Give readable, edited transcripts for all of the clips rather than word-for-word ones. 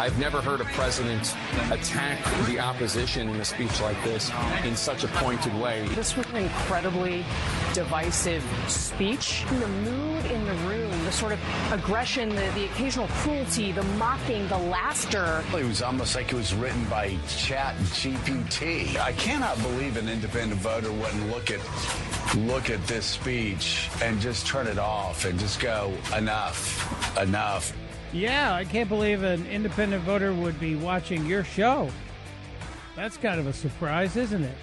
I've never heard a president attack the opposition in a speech like this in such a pointed way. This was an incredibly divisive speech. The mood in the room, the sort of aggression, the occasional cruelty, the mocking, the laughter. It was almost like it was written by Chat GPT. I cannot believe an independent voter wouldn't look at this speech and just turn it off and just go, enough. Yeah, I can't believe an independent voter would be watching your show. That's kind of a surprise, isn't it?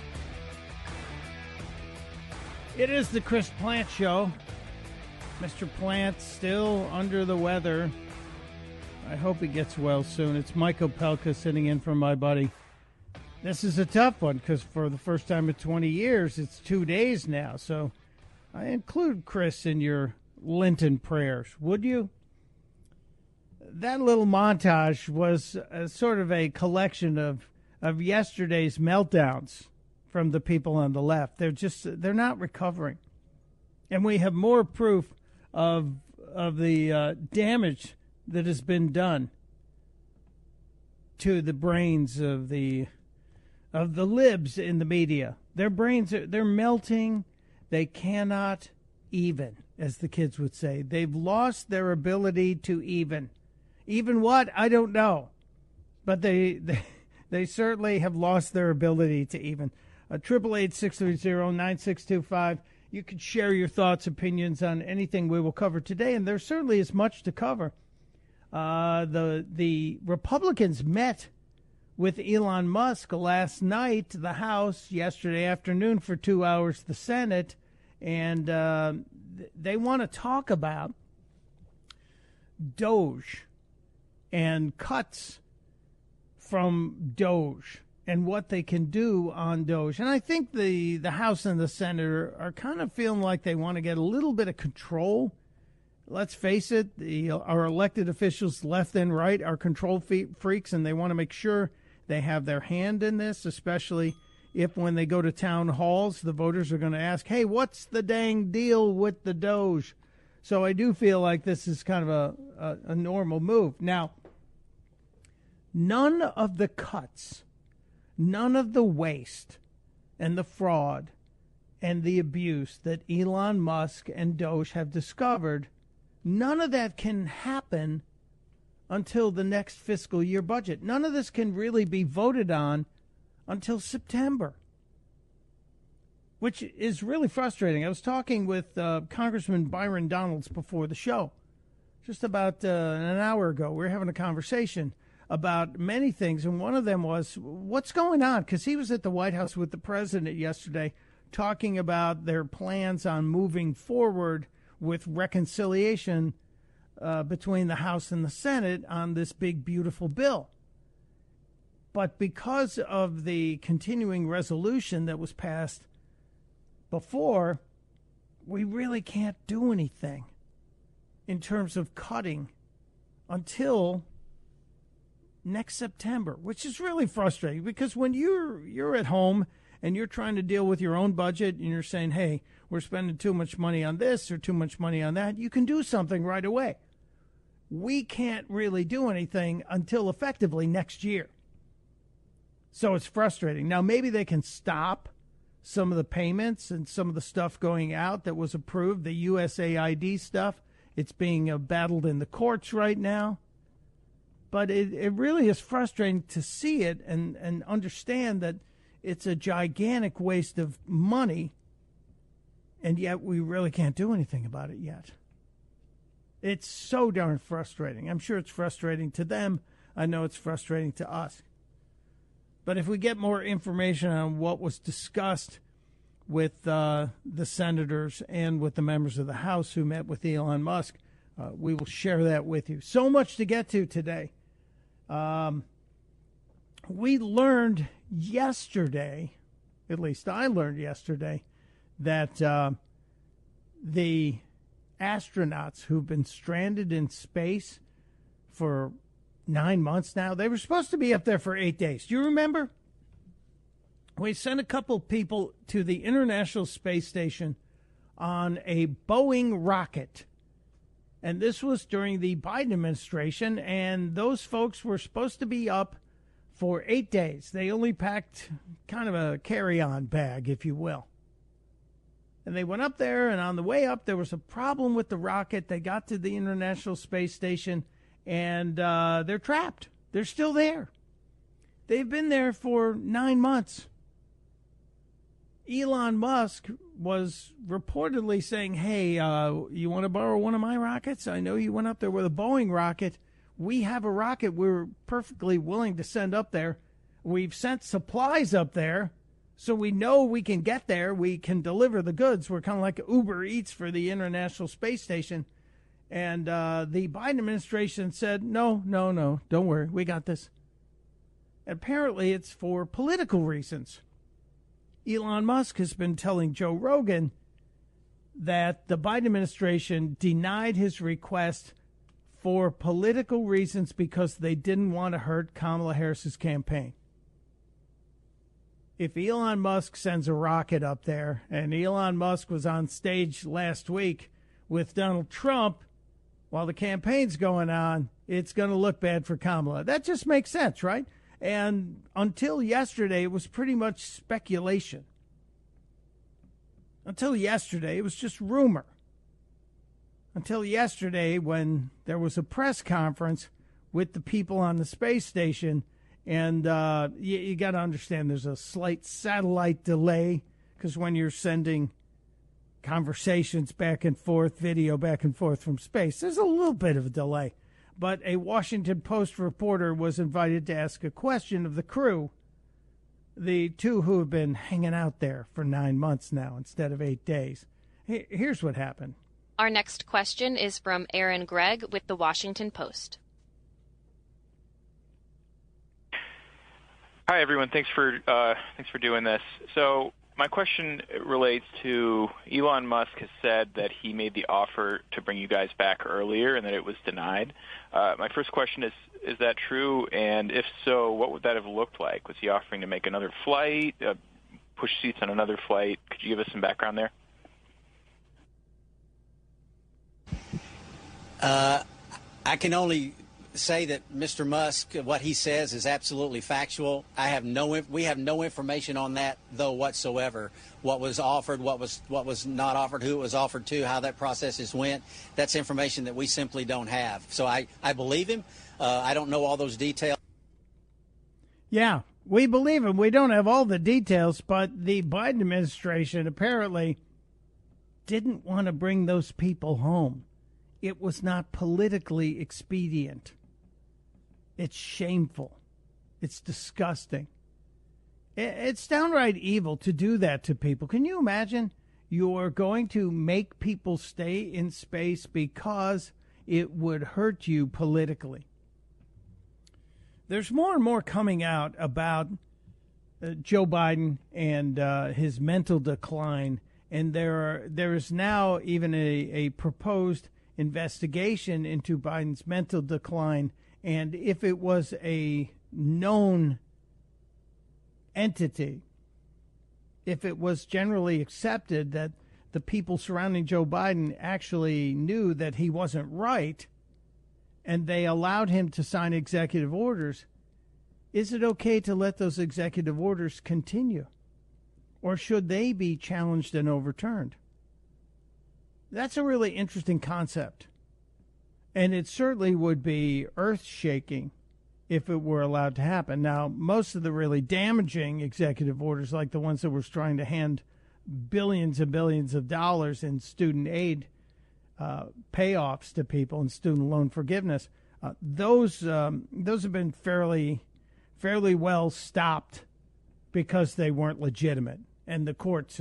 It is the Chris Plant Show. Mr. Plant still under the weather. I hope he gets well soon. It's Mike Opelka sitting in for my buddy. This is a tough one because for the first time in 20 years, it's 2 days now. So I include Chris in your Lenten prayers. Would you? That little montage was sort of a collection of yesterday's meltdowns from the people on the left. They're not recovering. And we have more proof of the damage that has been done to the brains of the libs in the media. Their brains they're melting. They cannot even, as the kids would say. They've lost their ability to even. Even what? I don't know. But they certainly have lost their ability to even. 888-630-9625. You can share your thoughts, opinions on anything we will cover today, and there certainly is much to cover. The Republicans met with Elon Musk last night, the House, yesterday afternoon for 2 hours, the Senate, and they want to talk about Doge and cuts from Doge and what they can do on Doge. And I think the House and the Senate are kind of feeling like they want to get a little bit of control. Let's face it, our elected officials, left and right, are control freaks, and they want to make sure they have their hand in this, especially if when they go to town halls, the voters are going to ask, hey, what's the dang deal with the Doge? So I do feel like this is kind of a normal move. Now, none of the cuts, none of the waste and the fraud and the abuse that Elon Musk and Doge have discovered, none of that can happen until the next fiscal year budget. None of this can really be voted on until September, which is really frustrating. I was talking with Congressman Byron Donalds before the show, just about an hour ago. We were having a conversation about many things, and one of them was what's going on, because he was at the White House with the president yesterday talking about their plans on moving forward with reconciliation between the House and the Senate on this big, beautiful bill. But because of the continuing resolution that was passed before, we really can't do anything in terms of cutting until next September, which is really frustrating because when you're at home and you're trying to deal with your own budget and you're saying, hey, we're spending too much money on this or too much money on that, you can do something right away. We can't really do anything until effectively next year. So it's frustrating. Now, maybe they can stop some of the payments and some of the stuff going out that was approved, the USAID stuff. It's being battled in the courts right now. But it really is frustrating to see it and understand that it's a gigantic waste of money, and yet we really can't do anything about it yet. It's so darn frustrating. I'm sure it's frustrating to them. I know it's frustrating to us. But if we get more information on what was discussed with the senators and with the members of the House who met with Elon Musk, we will share that with you. So much to get to today. We learned yesterday, at least I learned yesterday, that the astronauts who've been stranded in space for 9 months now, they were supposed to be up there for 8 days. Do you remember? We sent a couple people to the International Space Station on a Boeing rocket. And this was during the Biden administration, and those folks were supposed to be up for 8 days. They only packed kind of a carry-on bag, if you will. And they went up there, and on the way up, there was a problem with the rocket. They got to the International Space Station, and they're trapped. They're still there. They've been there for 9 months. Elon Musk was reportedly saying, hey, you want to borrow one of my rockets? I know you went up there with a Boeing rocket. We have a rocket we're perfectly willing to send up there. We've sent supplies up there, so we know we can get there. We can deliver the goods. We're kind of like Uber Eats for the International Space Station. And the Biden administration said, no, don't worry. We got this. Apparently, it's for political reasons. Elon Musk has been telling Joe Rogan that the Biden administration denied his request for political reasons because they didn't want to hurt Kamala Harris's campaign. If Elon Musk sends a rocket up there, and Elon Musk was on stage last week with Donald Trump while the campaign's going on, it's going to look bad for Kamala. That just makes sense, right? And until yesterday, it was pretty much speculation. Until yesterday, it was just rumor. Until yesterday, when there was a press conference with the people on the space station, and you got to understand there's a slight satellite delay, because when you're sending conversations back and forth, video back and forth from space, there's a little bit of a delay. But a Washington Post reporter was invited to ask a question of the crew, the two who have been hanging out there for 9 months now instead of 8 days. Here's what happened. Our next question is from Aaron Gregg with the Washington Post. Hi, everyone. Thanks for doing this. So my question relates to Elon Musk has said that he made the offer to bring you guys back earlier and that it was denied. My first question is that true? And if so, what would that have looked like? Was he offering to make another flight, push seats on another flight? Could you give us some background there? I can only say that Mr. Musk, what he says is absolutely factual. We have no information on that, though, whatsoever. What was offered, what was not offered, who it was offered to, how that process went. That's information that we simply don't have. So I believe him. I don't know all those details. Yeah, we believe him. We don't have all the details, but the Biden administration apparently didn't want to bring those people home. It was not politically expedient. It's shameful. It's disgusting. It's downright evil to do that to people. Can you imagine? You're going to make people stay in space because it would hurt you politically. There's more and more coming out about Joe Biden and his mental decline, and there is now even a proposed investigation into Biden's mental decline, and if it was a known entity, if it was generally accepted that the people surrounding Joe Biden actually knew that he wasn't right and they allowed him to sign executive orders, is it okay to let those executive orders continue? Or should they be challenged and overturned? That's a really interesting concept. And it certainly would be earth-shaking if it were allowed to happen. Now, most of the really damaging executive orders, like the ones that were trying to hand billions and billions of dollars in student aid payoffs to people and student loan forgiveness, those have been fairly well stopped because they weren't legitimate. And the courts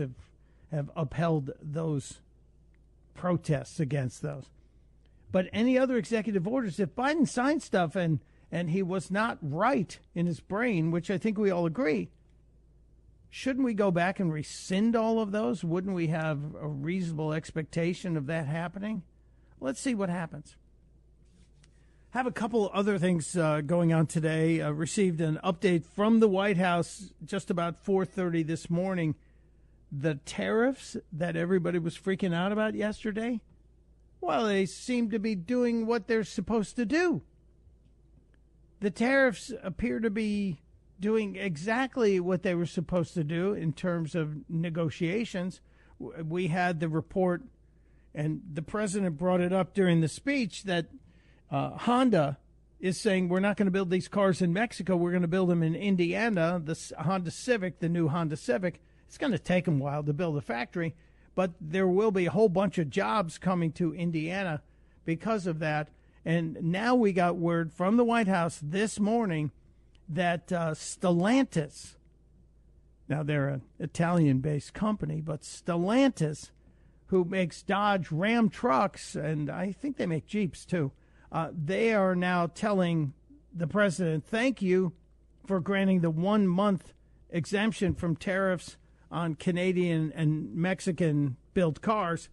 have upheld those protests against those. But any other executive orders, if Biden signed stuff and he was not right in his brain, which I think we all agree, shouldn't we go back and rescind all of those? Wouldn't we have a reasonable expectation of that happening? Let's see what happens. Have a couple other things going on today. Received an update from the White House just about 4:30 this morning. The tariffs that everybody was freaking out about yesterday, Well, they seem to be doing what they're supposed to do. The tariffs appear to be doing exactly what they were supposed to do in terms of negotiations. We had the report, and the president brought it up during the speech, that Honda is saying we're not going to build these cars in Mexico. We're going to build them in Indiana. The Honda Civic, the new Honda Civic, it's going to take them a while to build a factory, but there will be a whole bunch of jobs coming to Indiana because of that. And now we got word from the White House this morning that Stellantis, now they're an Italian-based company, but Stellantis, who makes Dodge Ram trucks, and I think they make Jeeps too, they are now telling the president, thank you for granting the 1 month exemption from tariffs on Canadian and Mexican built cars,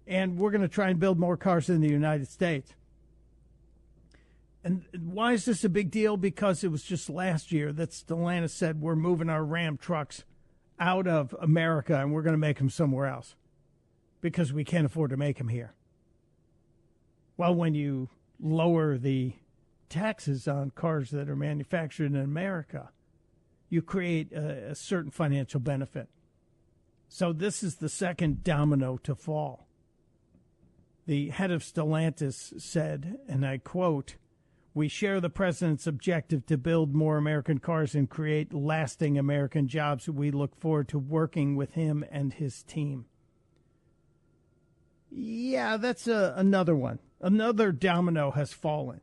and we're going to try and build more cars in the United States. And why is this a big deal? Because it was just last year that Stellantis said we're moving our Ram trucks out of America and we're going to make them somewhere else because we can't afford to make them here. Well, when you lower the taxes on cars that are manufactured in America, you create a certain financial benefit. So this is the second domino to fall. The head of Stellantis said, and I quote, "We share the president's objective to build more American cars and create lasting American jobs. We look forward to working with him and his team." Yeah, that's another one. Another domino has fallen.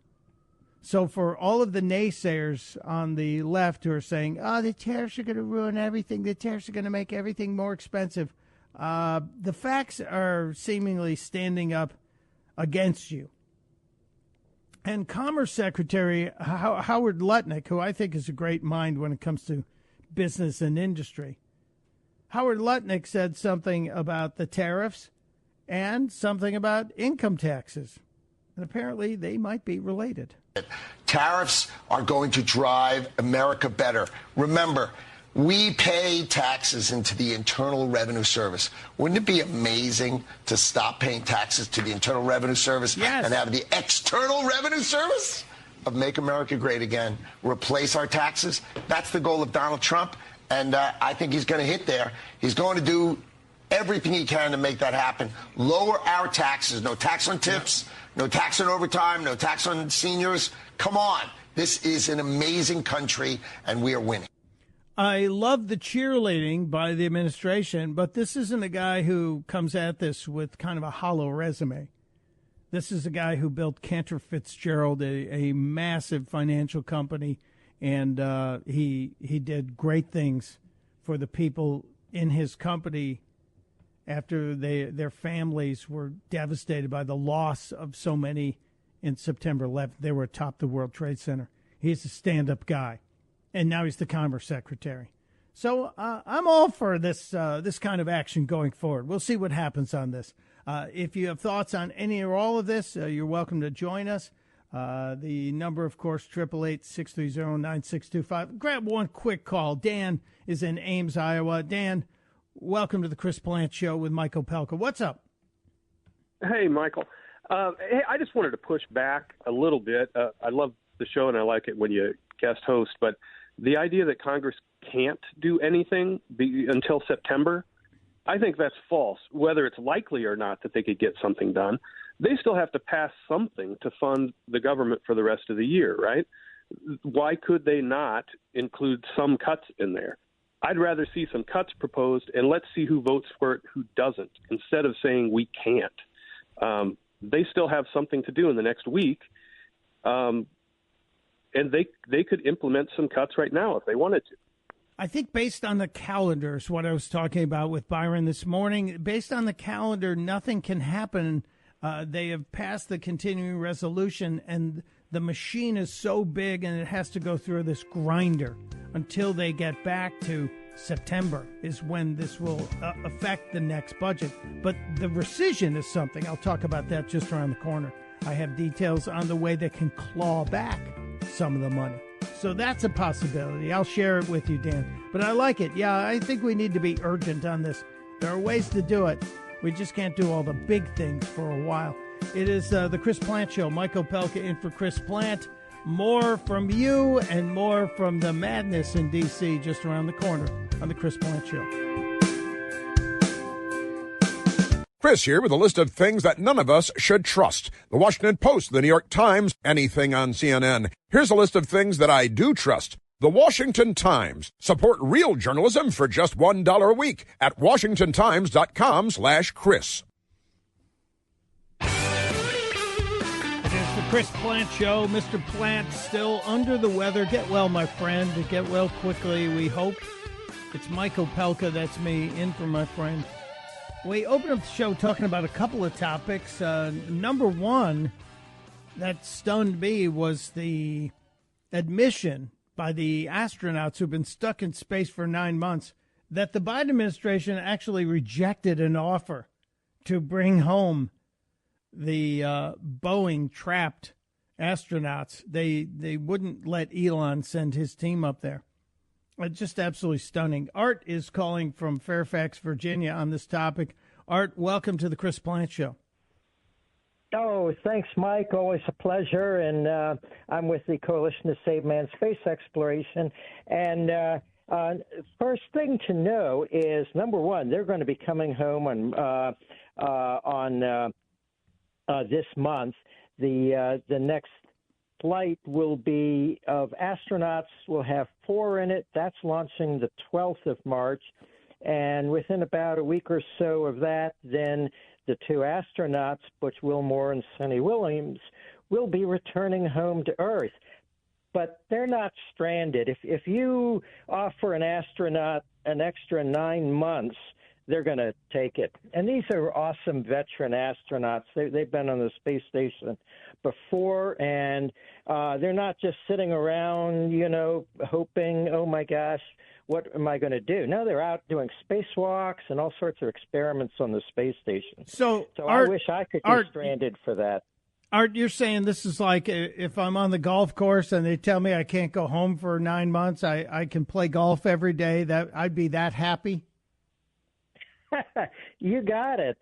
So for all of the naysayers on the left who are saying, oh, the tariffs are going to ruin everything, the tariffs are going to make everything more expensive, the facts are seemingly standing up against you. And Commerce Secretary Howard Lutnick, who I think is a great mind when it comes to business and industry, Howard Lutnick said something about the tariffs and something about income taxes. And apparently they might be related. Tariffs are going to drive America better. Remember, we pay taxes into the Internal Revenue Service. Wouldn't it be amazing to stop paying taxes to the Internal Revenue Service and have the External Revenue Service of Make America Great Again replace our taxes? That's the goal of Donald Trump, and I think he's going to hit there. He's going to do everything he can to make that happen. Lower our taxes. No tax on tips, no tax on overtime, no tax on seniors. Come on. This is an amazing country, and we are winning. I love the cheerleading by the administration, but this isn't a guy who comes at this with kind of a hollow resume. This is a guy who built Cantor Fitzgerald, a massive financial company, and he did great things for the people in his company after their families were devastated by the loss of so many in September 11th. They were atop the World Trade Center. He's a stand-up guy, and now he's the Commerce Secretary. So I'm all for this kind of action going forward. We'll see what happens on this. If you have thoughts on any or all of this, you're welcome to join us. The number, of course, 888-630-9625. Grab one quick call. Dan is in Ames, Iowa. Dan, welcome to the Chris Plant Show with Mike Opelka. What's up? Hey, Michael. Hey, I just wanted to push back a little bit. I love the show, and I like it when you guest host, but the idea that Congress can't do anything until September, I think that's false. Whether it's likely or not that they could get something done, they still have to pass something to fund the government for the rest of the year, right? Why could they not include some cuts in there? I'd rather see some cuts proposed, and let's see who votes for it, who doesn't, instead of saying we can't. They still have something to do in the next week, and they could implement some cuts right now if they wanted to. I think based on the calendar is what I was talking about with Byron this morning. Based on the calendar, nothing can happen. They have passed the continuing resolution, and the machine is so big and it has to go through this grinder until they get back to September is when this will affect the next budget. But the rescission is something. I'll talk about that just around the corner. I have details on the way they can claw back some of the money. So that's a possibility. I'll share it with you, Dan. But I like it. Yeah, I think we need to be urgent on this. There are ways to do it. We just can't do all the big things for a while. It is the Chris Plant Show. Mike Opelka in for Chris Plant. More from you and more from the madness in D.C. just around the corner on the Chris Plant Show. Chris here with a list of things that none of us should trust. The Washington Post, the New York Times, anything on CNN. Here's a list of things that I do trust. The Washington Times. Support real journalism for just $1 a week at washingtontimes.com/Chris. It is the Chris Plant Show. Mr. Plant still under the weather. Get well, my friend. Get well quickly, we hope. It's Mike Opelka, that's me, in for my friend. We opened up the show talking about a couple of topics. Number one that stunned me was the admission by the astronauts who've been stuck in space for 9 months that the Biden administration actually rejected an offer to bring home the Boeing trapped astronauts. They wouldn't let Elon send his team up there. Just absolutely stunning. Art is calling from Fairfax, Virginia on this topic. Art, welcome to the Chris Plant Show. Oh, thanks, Mike. Always a pleasure. And I'm with the Coalition to Save Man's Space Exploration. And first thing to know is, number one, they're going to be coming home on this month. The next flight will be of astronauts. We'll have 4 in it. That's launching the 12th of March. And within about a week or so of that, then the 2 astronauts, Butch Wilmore and Sonny Williams, will be returning home to Earth. But they're not stranded. If you offer an astronaut an extra 9 months, they're going to take it. And these are awesome veteran astronauts. They've been on the space station before, and they're not just sitting around, hoping, oh, my gosh, what am I going to do? No, they're out doing spacewalks and all sorts of experiments on the space station. So Art, I wish I could get stranded for that. Art, you're saying this is like if I'm on the golf course and they tell me I can't go home for 9 months, I can play golf every day, that I'd be that happy? You got it.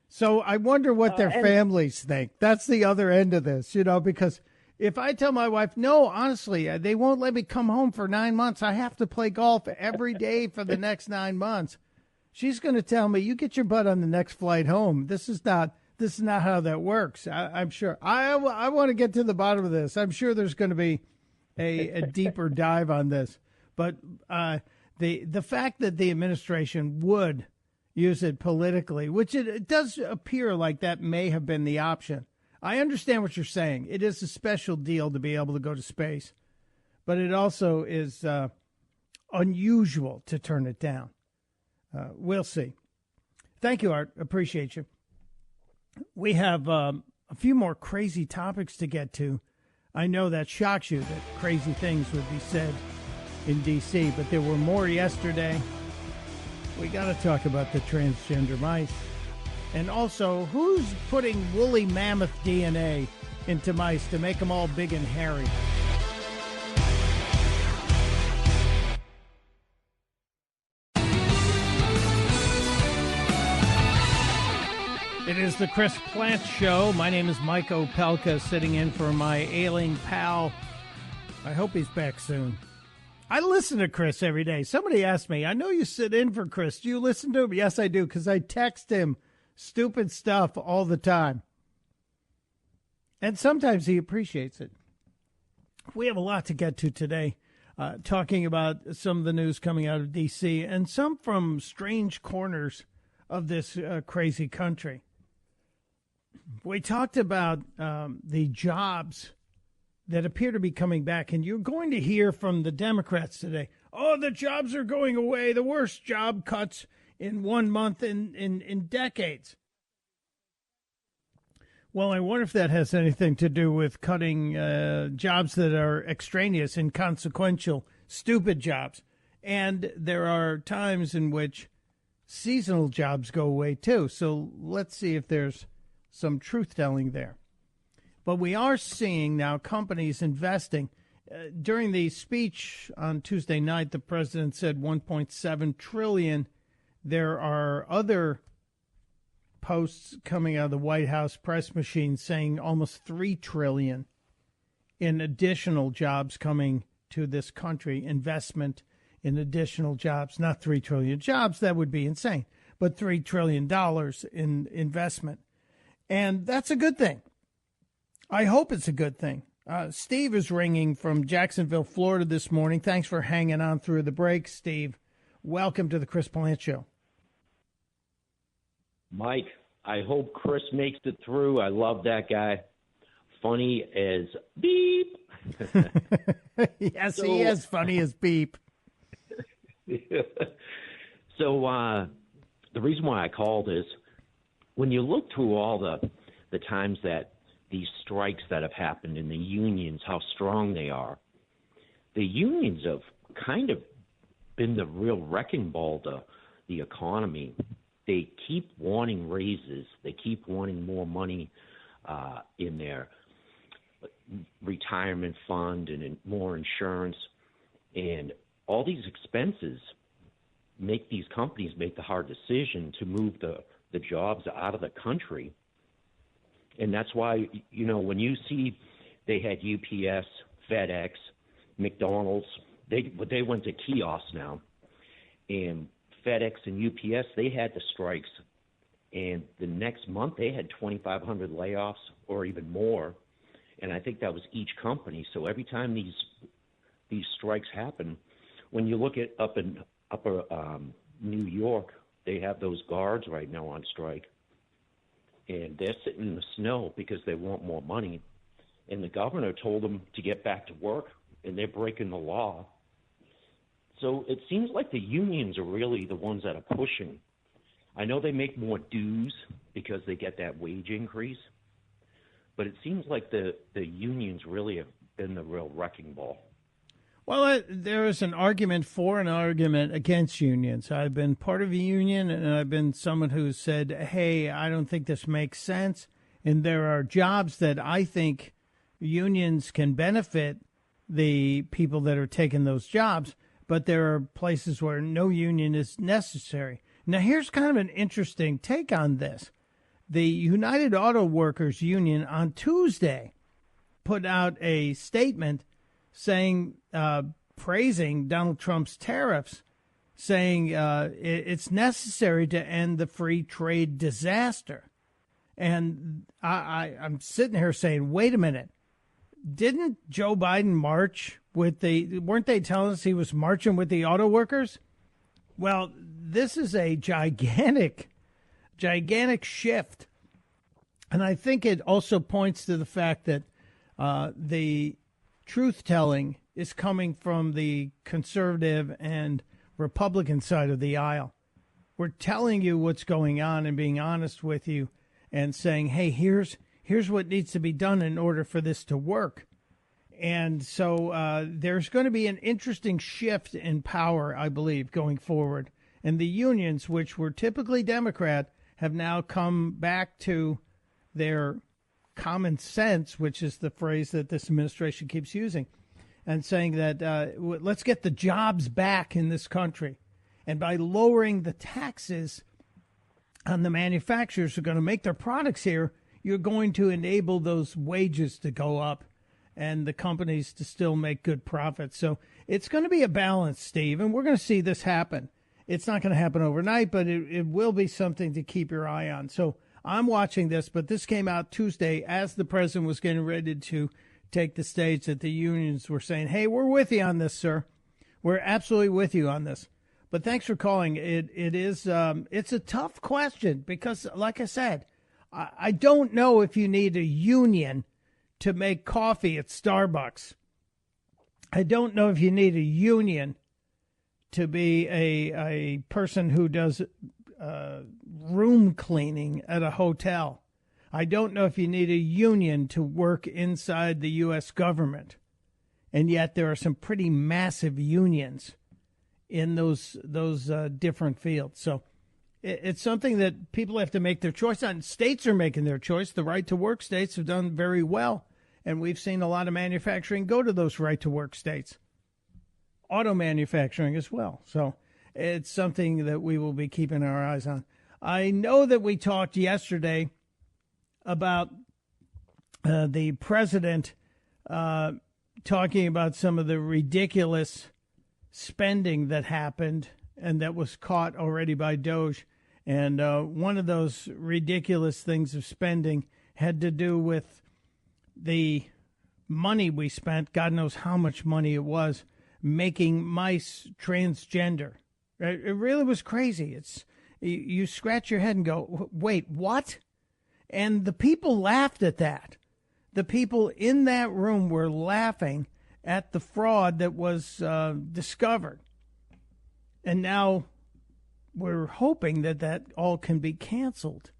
So I wonder what their families think. That's the other end of this, because if I tell my wife, no, honestly, they won't let me come home for 9 months. I have to play golf every day for the next 9 months. She's going to tell me, you get your butt on the next flight home. This is not how that works. I'm sure. I want to get to the bottom of this. I'm sure there's going to be a deeper dive on this. But the fact that the administration would use it politically, which it does appear like that may have been the option. I understand what you're saying. It is a special deal to be able to go to space, but it also is unusual to turn it down. We'll see. Thank you, Art. Appreciate you. We have a few more crazy topics to get to. I know that shocks you that crazy things would be said in D.C., but there were more yesterday. We got to talk about the transgender mice. And also, who's putting woolly mammoth DNA into mice to make them all big and hairy? It is the Chris Plant Show. My name is Mike Opelka, sitting in for my ailing pal. I hope he's back soon. I listen to Chris every day. Somebody asked me, I know you sit in for Chris. Do you listen to him? Yes, I do, because I text him stupid stuff all the time. And sometimes he appreciates it. We have a lot to get to today, talking about some of the news coming out of D.C. and some from strange corners of this crazy country. We talked about the jobs that appear to be coming back, and you're going to hear from the Democrats today. Oh, the jobs are going away, the worst job cuts in 1 month in decades. Well, I wonder if that has anything to do with cutting jobs that are extraneous, inconsequential, stupid jobs. And there are times in which seasonal jobs go away, too. So let's see if there's some truth-telling there. But we are seeing now companies investing. During the speech on Tuesday night, the president said $1.7 trillion. There are other posts coming out of the White House press machine saying almost $3 trillion in additional jobs coming to this country, investment in additional jobs, not 3 trillion jobs, that would be insane, but $3 trillion in investment. And that's a good thing. I hope it's a good thing. Steve is ringing from Jacksonville, Florida this morning. Thanks for hanging on through the break, Steve. Welcome to the Chris Plant Show. Mike, I hope Chris makes it through. I love that guy. Funny as beep. Yes, he is funny as beep. So the reason why I called is when you look through all the times that these strikes that have happened in the unions, how strong they are, the unions have kind of been the real wrecking ball to the economy. They keep wanting raises. They keep wanting more money in their retirement fund and more insurance. And all these expenses make these companies make the hard decision to move the jobs out of the country. And that's why, you know, when you see they had UPS, FedEx, McDonald's, they went to kiosks now. And FedEx and UPS, they had the strikes. And the next month they had 2,500 layoffs or even more. And I think that was each company. So every time these strikes happen, when you look at upper New York, they have those guards right now on strike. And they're sitting in the snow because they want more money. And the governor told them to get back to work, and they're breaking the law. So it seems like the unions are really the ones that are pushing. I know they make more dues because they get that wage increase, but it seems like the unions really have been the real wrecking ball. Well, there is an argument for and an argument against unions. I've been part of a union, and I've been someone who said, hey, I don't think this makes sense. And there are jobs that I think unions can benefit the people that are taking those jobs, but there are places where no union is necessary. Now, here's kind of an interesting take on this. The United Auto Workers Union on Tuesday put out a statement saying, praising Donald Trump's tariffs, saying it's necessary to end the free trade disaster. And I'm sitting here saying, wait a minute. Didn't Joe Biden march with weren't they telling us he was marching with the auto workers? Well, this is a gigantic shift. And I think it also points to the fact that the truth-telling is coming from the conservative and Republican side of the aisle. We're telling you what's going on and being honest with you and saying, hey, here's what needs to be done in order for this to work. And so there's going to be an interesting shift in power, I believe, going forward. And the unions, which were typically Democrat, have now come back to their common sense, which is the phrase that this administration keeps using, and saying that let's get the jobs back in this country. And by lowering the taxes on the manufacturers who are going to make their products here, you're going to enable those wages to go up and the companies to still make good profits. So it's going to be a balance, Steve, and we're going to see this happen. It's not going to happen overnight, but it will be something to keep your eye on. So I'm watching this, but this came out Tuesday as the president was getting ready to take the stage, that the unions were saying, hey, we're with you on this, sir. We're absolutely with you on this. But thanks for calling. It's a tough question because, like I said, I don't know if you need a union to make coffee at Starbucks. I don't know if you need a union to be a person who does room cleaning at a hotel. I don't know if you need a union to work inside the U.S. government. And yet there are some pretty massive unions in those different fields. So it's something that people have to make their choice on. States are making their choice. The right-to-work states have done very well, and we've seen a lot of manufacturing go to those right-to-work states. Auto manufacturing as well. So it's something that we will be keeping our eyes on. I know that we talked yesterday about the president talking about some of the ridiculous spending that happened and that was caught already by Doge. And one of those ridiculous things of spending had to do with the money we spent, God knows how much money it was, making mice transgender. It really was crazy. You scratch your head and go, wait, what? And the people laughed at that. The people in that room were laughing at the fraud that was discovered. And now we're hoping that all can be canceled.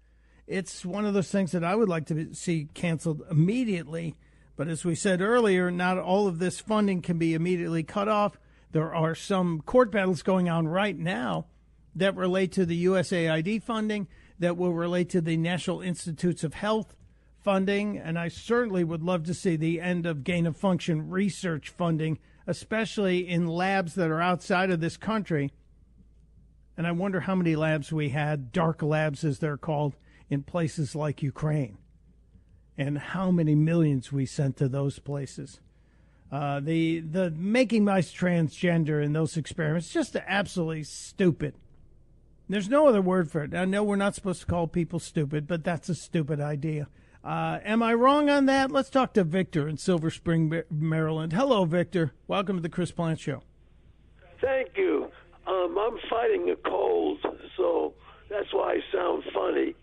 It's one of those things that I would like to see canceled immediately. But as we said earlier, not all of this funding can be immediately cut off. There are some court battles going on right now that relate to the USAID funding, that will relate to the National Institutes of Health funding, and I certainly would love to see the end of gain-of-function research funding, especially in labs that are outside of this country. And I wonder how many labs we had, dark labs as they're called, in places like Ukraine, and how many millions we sent to those places. The making mice transgender in those experiments, just absolutely stupid. There's no other word for it. I know we're not supposed to call people stupid, but that's a stupid idea. Am I wrong on that? Let's talk to Victor in Silver Spring, Maryland. Hello, Victor. Welcome to the Chris Plant Show. Thank you. I'm fighting a cold, so that's why I sound funny.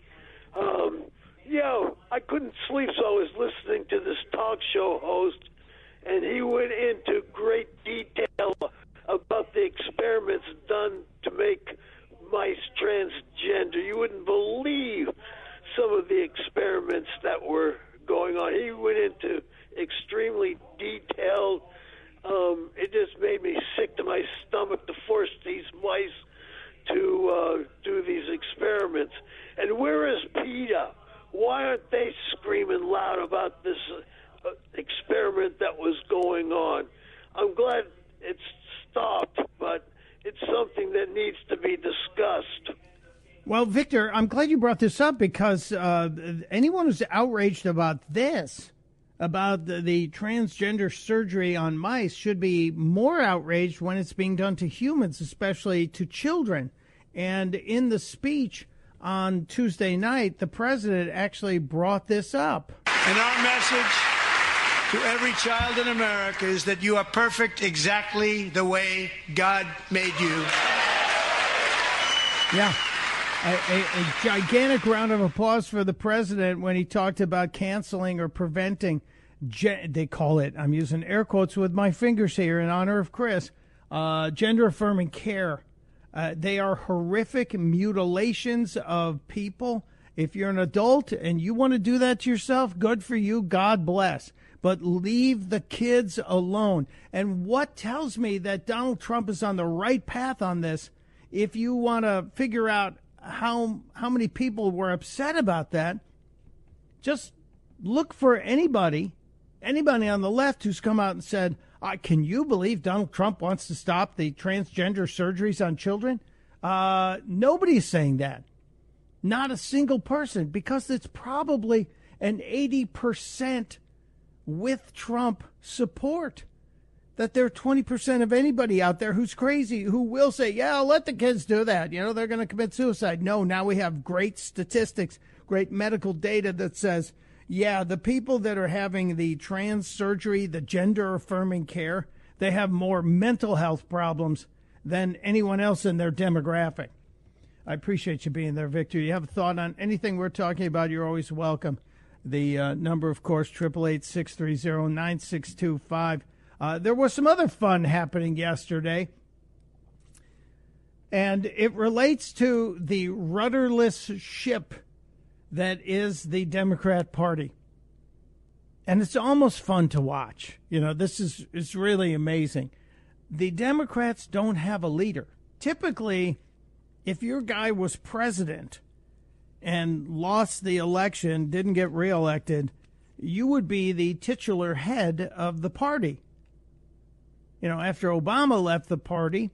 I couldn't sleep, so I was listening to this talk show host, and he went into great detail about the experiments done to make mice transgender. You wouldn't believe some of the experiments that were going on. He went into extremely detailed. It just made me sick to my stomach to force these mice to do these experiments. And where is PETA? Why aren't they screaming loud about this experiment that was going on? I'm glad it's stopped, but it's something that needs to be discussed. Well, Victor, I'm glad you brought this up because anyone who's outraged about this, about the transgender surgery on mice, should be more outraged when it's being done to humans, especially to children. And in the speech on Tuesday night, the president actually brought this up. And our message to every child in America is that you are perfect exactly the way God made you. Yeah. A gigantic round of applause for the president when he talked about canceling or preventing, they call it, I'm using air quotes with my fingers here in honor of Chris, gender-affirming care. They are horrific mutilations of people. If you're an adult and you want to do that to yourself, good for you, God bless. But leave the kids alone. And what tells me that Donald Trump is on the right path on this, if you want to figure out how many people were upset about that, just look for anybody on the left who's come out and said, can you believe Donald Trump wants to stop the transgender surgeries on children? Nobody's saying that. Not a single person, because it's probably an 80% with Trump support. That there are 20% of anybody out there who's crazy, who will say, yeah, I'll let the kids do that. You know, they're going to commit suicide. No, now we have great statistics, great medical data that says, yeah, the people that are having the trans surgery, the gender-affirming care, they have more mental health problems than anyone else in their demographic. I appreciate you being there, Victor. You have a thought on anything we're talking about, you're always welcome. The number, of course, 888-630-9625. There was some other fun happening yesterday, and it relates to the rudderless ship that is the Democrat Party. And it's almost fun to watch. You know, this is really amazing. The Democrats don't have a leader. Typically, if your guy was president and lost the election, didn't get reelected, you would be the titular head of the party. You know, after Obama left the party,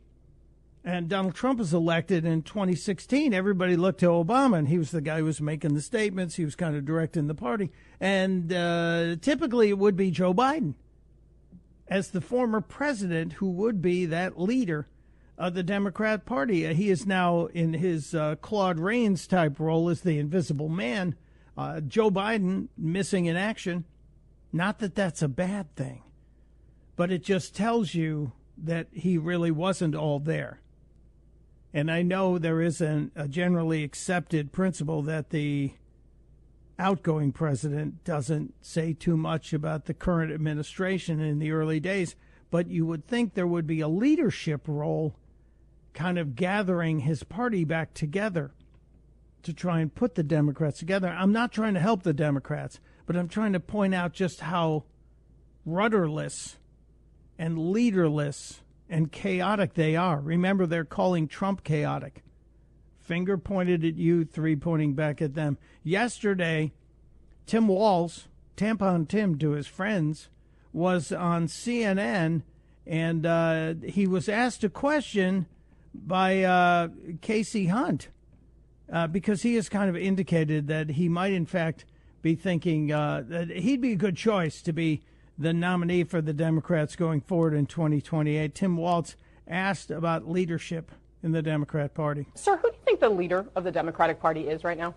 And Donald Trump was elected in 2016. Everybody looked to Obama, and he was the guy who was making the statements. He was kind of directing the party. And typically it would be Joe Biden as the former president who would be that leader of the Democrat Party. He is now in his Claude Rains type role as the invisible man. Joe Biden missing in action. Not that that's a bad thing, but it just tells you that he really wasn't all there. And I know there is a generally accepted principle that the outgoing president doesn't say too much about the current administration in the early days, but you would think there would be a leadership role kind of gathering his party back together to try and put the Democrats together. I'm not trying to help the Democrats, but I'm trying to point out just how rudderless and leaderless and chaotic they are. Remember, they're calling Trump chaotic. Finger pointed at you, three pointing back at them. Yesterday, Tim Walz, Tampon Tim to his friends, was on CNN, and he was asked a question by Casey Hunt because he has kind of indicated that he might, in fact, be thinking that he'd be a good choice to be the nominee for the Democrats going forward in 2028. Tim Walz asked about leadership in the Democrat Party. Sir, who do you think the leader of the Democratic Party is right now?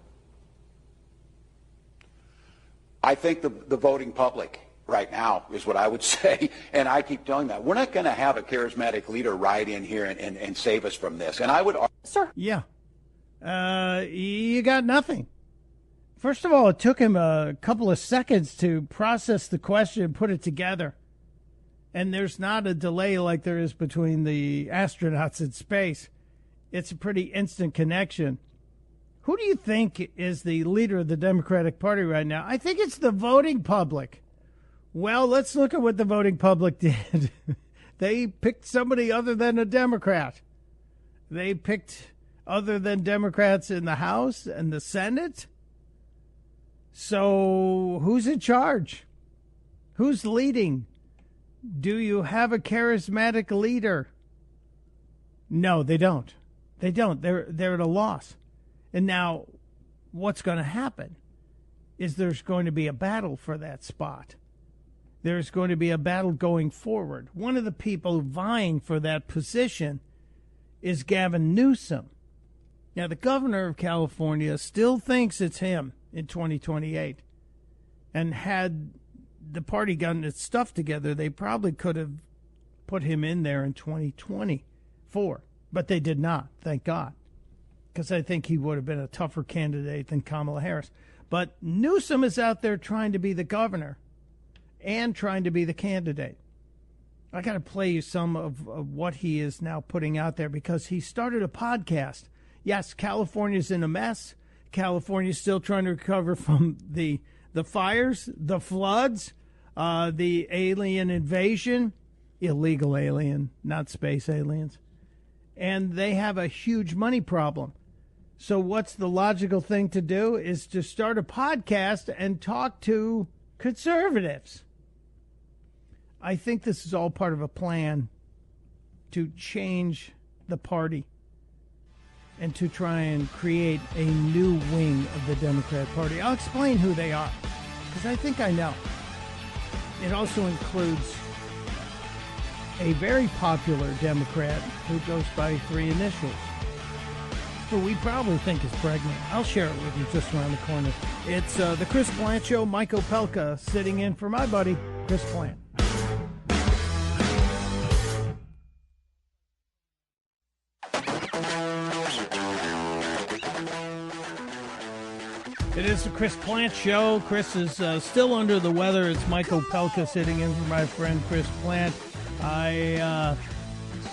I think the voting public right now is what I would say, and I keep telling that. We're not going to have a charismatic leader ride in here and save us from this. And I would argue... Sir? Yeah. You got nothing. First of all, it took him a couple of seconds to process the question and put it together. And there's not a delay like there is between the astronauts in space. It's a pretty instant connection. Who do you think is the leader of the Democratic Party right now? I think it's the voting public. Well, let's look at what the voting public did. They picked somebody other than a Democrat. They picked other than Democrats in the House and the Senate. So who's in charge? Who's leading? Do you have a charismatic leader? No, they don't. They don't. They're at a loss. And now what's going to happen is there's going to be a battle for that spot. There's going to be a battle going forward. One of the people vying for that position is Gavin Newsom. Now, the governor of California still thinks it's him in 2028. And had the party gotten its stuff together, they probably could have put him in there in 2024. But they did not, thank God, because I think he would have been a tougher candidate than Kamala Harris. But Newsom is out there trying to be the governor and trying to be the candidate. I got to play you some of what he is now putting out there because he started a podcast. Yes, California's in a mess. California's still trying to recover from the fires, the floods, the alien invasion, illegal alien, not space aliens. And they have a huge money problem. So what's the logical thing to do is to start a podcast and talk to conservatives. I think this is all part of a plan to change the party and to try and create a new wing of the Democrat Party. I'll explain who they are, because I think I know. It also includes a very popular Democrat who goes by 3 initials, who we probably think is pregnant. I'll share it with you just around the corner. It's the Chris Plant Show. Mike Opelka sitting in for my buddy, Chris Plant. It is the Chris Plant Show. Chris is still under the weather. It's Mike Opelka sitting in for my friend Chris Plant. I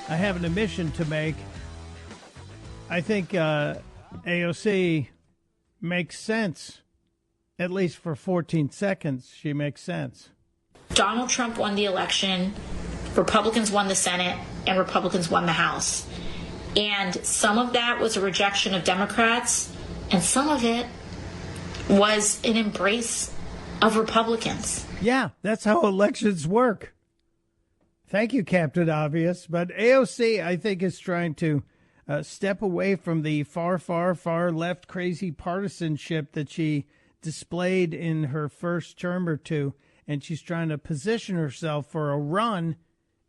have an admission to make. I think AOC makes sense. At least for 14 seconds, she makes sense. Donald Trump won the election, Republicans won the Senate, and Republicans won the House. And some of that was a rejection of Democrats, and some of it was an embrace of Republicans. Yeah, that's how elections work. Thank you, Captain Obvious. But AOC, I think, is trying to step away from the far, far, far left crazy partisanship that she displayed in her first term or two, and she's trying to position herself for a run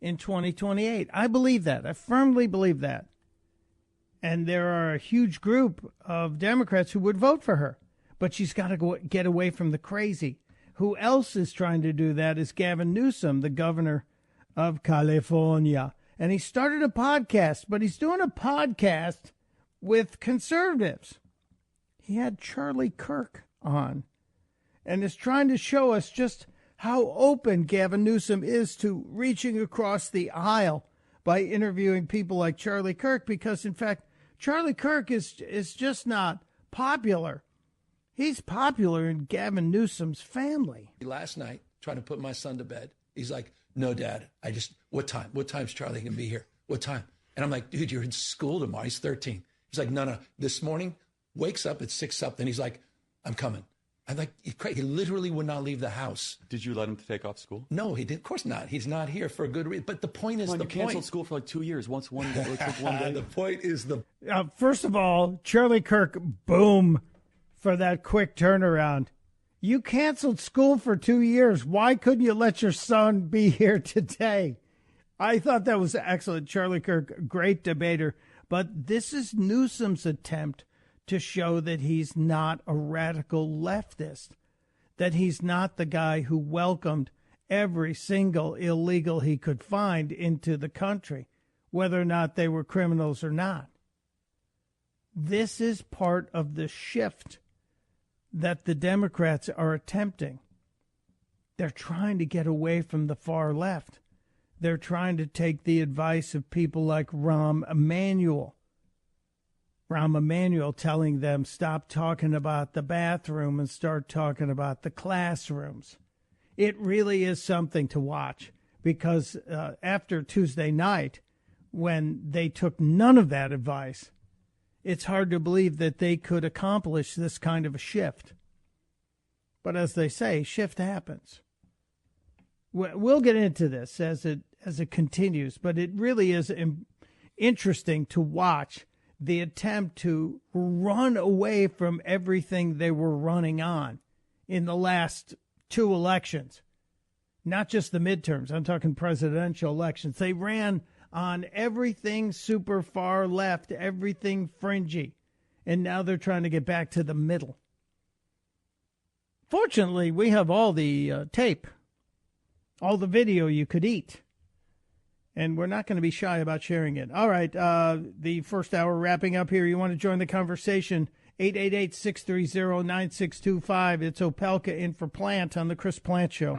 in 2028. I believe that. I firmly believe that. And there are a huge group of Democrats who would vote for her, but she's got to get away from the crazy. Who else is trying to do that is Gavin Newsom, the governor of California. And he started a podcast, but he's doing a podcast with conservatives. He had Charlie Kirk on and is trying to show us just how open Gavin Newsom is to reaching across the aisle by interviewing people like Charlie Kirk, because, in fact, Charlie Kirk is just not popular. He's popular in Gavin Newsom's family. Last night, trying to put my son to bed, he's like, no, Dad, what time? What time's Charlie going to be here? What time? And I'm like, dude, you're in school tomorrow. He's 13. He's like, no. This morning, wakes up at 6 something. He's like, I'm coming. I'm like, he literally would not leave the house. Did you let him take off school? No, he did. Of course not. He's not here for a good reason. But the point is, you canceled school for like 2 years. Once one day. It took 1 day. The point is first of all, Charlie Kirk, boom, for that quick turnaround. You canceled school for 2 years. Why couldn't you let your son be here today? I thought that was excellent. Charlie Kirk, great debater. But this is Newsom's attempt to show that he's not a radical leftist, that he's not the guy who welcomed every single illegal he could find into the country, whether or not they were criminals or not. This is part of the shift that the Democrats are attempting. They're trying to get away from the far left. They're trying to take the advice of people like Rahm Emanuel. Rahm Emanuel telling them, stop talking about the bathroom and start talking about the classrooms. It really is something to watch, because after Tuesday night, when they took none of that advice, it's hard to believe that they could accomplish this kind of a shift. But as they say, shift happens. We'll get into this as it continues, but it really is interesting to watch the attempt to run away from everything they were running on in the last two elections. Not just the midterms, I'm talking presidential elections. They ran on everything super far left, everything fringy, and now they're trying to get back to the middle. Fortunately, we have all the tape, all the video you could eat, and we're not going to be shy about sharing it. All right, the first hour wrapping up here. You want to join the conversation, 888-630-9625. It's Opelka in for Plant on the Chris Plant Show.